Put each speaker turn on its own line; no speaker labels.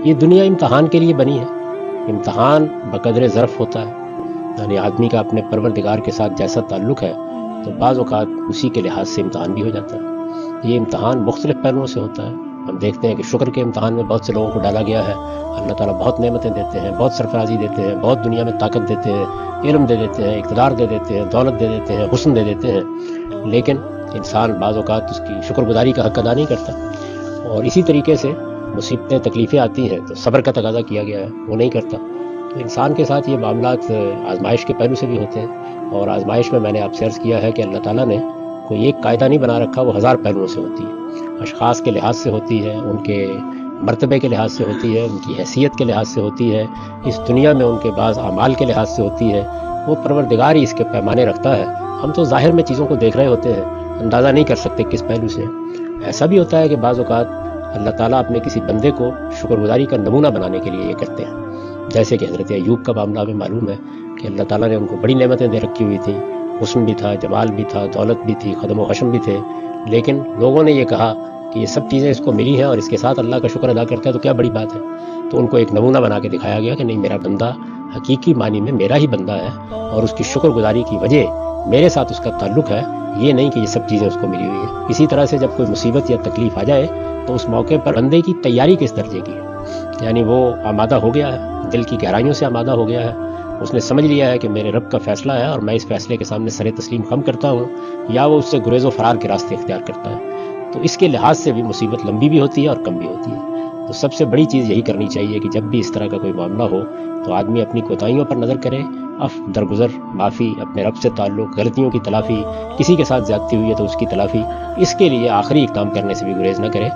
یہ دنیا امتحان کے لیے بنی ہے. امتحان بقدر ظرف ہوتا ہے، یعنی آدمی کا اپنے پروردگار کے ساتھ جیسا تعلق ہے تو بعض اوقات اسی کے لحاظ سے امتحان بھی ہو جاتا ہے. یہ امتحان مختلف پہلوؤں سے ہوتا ہے. ہم دیکھتے ہیں کہ شکر کے امتحان میں بہت سے لوگوں کو ڈالا گیا ہے. اللہ تعالیٰ بہت نعمتیں دیتے ہیں، بہت سرفرازی دیتے ہیں، بہت دنیا میں طاقت دیتے ہیں، علم دے دیتے ہیں، اقتدار دے دیتے ہیں، دولت دے دیتے ہیں، حسن دے دیتے ہیں، لیکن انسان بعض اوقات اس کی شکر گزاری کا حق ادا نہیں کرتا. اور اسی طریقے سے مصیبتیں تکلیفیں آتی ہیں تو صبر کا تقاضا کیا گیا ہے، وہ نہیں کرتا. تو انسان کے ساتھ یہ معاملات آزمائش کے پہلو سے بھی ہوتے ہیں. اور آزمائش میں نے آپ سے عرض کیا ہے کہ اللہ تعالیٰ نے کوئی ایک قاعدہ نہیں بنا رکھا، وہ ہزار پہلوؤں سے ہوتی ہے. اشخاص کے لحاظ سے ہوتی ہے، ان کے مرتبے کے لحاظ سے ہوتی ہے، ان کی حیثیت کے لحاظ سے ہوتی ہے، اس دنیا میں ان کے بعض اعمال کے لحاظ سے ہوتی ہے. وہ پروردگار ہی اس کے پیمانے رکھتا ہے. ہم تو ظاہر میں چیزوں کو دیکھ رہے ہوتے ہیں، اندازہ نہیں کر سکتے کس پہلو سے. ایسا بھی ہوتا ہے کہ بعض اوقات اللہ تعالیٰ اپنے کسی بندے کو شکر گزاری کا نمونہ بنانے کے لیے یہ کرتے ہیں. جیسے کہ حضرت ایوب کا معاملہ ہمیں معلوم ہے کہ اللہ تعالیٰ نے ان کو بڑی نعمتیں دے رکھی ہوئی تھیں، حسن بھی تھا، جمال بھی تھا، دولت بھی تھی، خدم و حشم بھی تھے، لیکن لوگوں نے یہ کہا کہ یہ سب چیزیں اس کو ملی ہیں اور اس کے ساتھ اللہ کا شکر ادا کرتا ہے تو کیا بڑی بات ہے. تو ان کو ایک نمونہ بنا کے دکھایا گیا کہ نہیں، میرا بندہ حقیقی معنی میں میرا ہی بندہ ہے اور اس کی شکر گزاری کی وجہ میرے ساتھ اس کا تعلق ہے، یہ نہیں کہ یہ سب چیزیں اس کو ملی ہوئی ہیں. اسی طرح سے جب کوئی مصیبت یا تکلیف آ جائے تو اس موقع پر بندے کی تیاری کس درجے کی ہے، یعنی وہ آمادہ ہو گیا ہے، دل کی گہرائیوں سے آمادہ ہو گیا ہے، اس نے سمجھ لیا ہے کہ میرے رب کا فیصلہ ہے اور میں اس فیصلے کے سامنے سر تسلیم خم کرتا ہوں، یا وہ اس سے گریز و فرار کے راستے اختیار کرتا ہے. تو اس کے لحاظ سے بھی مصیبت لمبی بھی ہوتی ہے اور کم بھی ہوتی ہے. تو سب سے بڑی چیز یہی کرنی چاہیے کہ جب بھی اس طرح کا کوئی معاملہ ہو تو آدمی اپنی کوتاہیوں پر نظر کرے، درگزر، معافی، اپنے رب سے تعلق، غلطیوں کی تلافی، کسی کے ساتھ زیادتی ہوئی ہے تو اس کی تلافی، اس کے لیے آخری اقدام کرنے سے بھی گریز نہ کرے.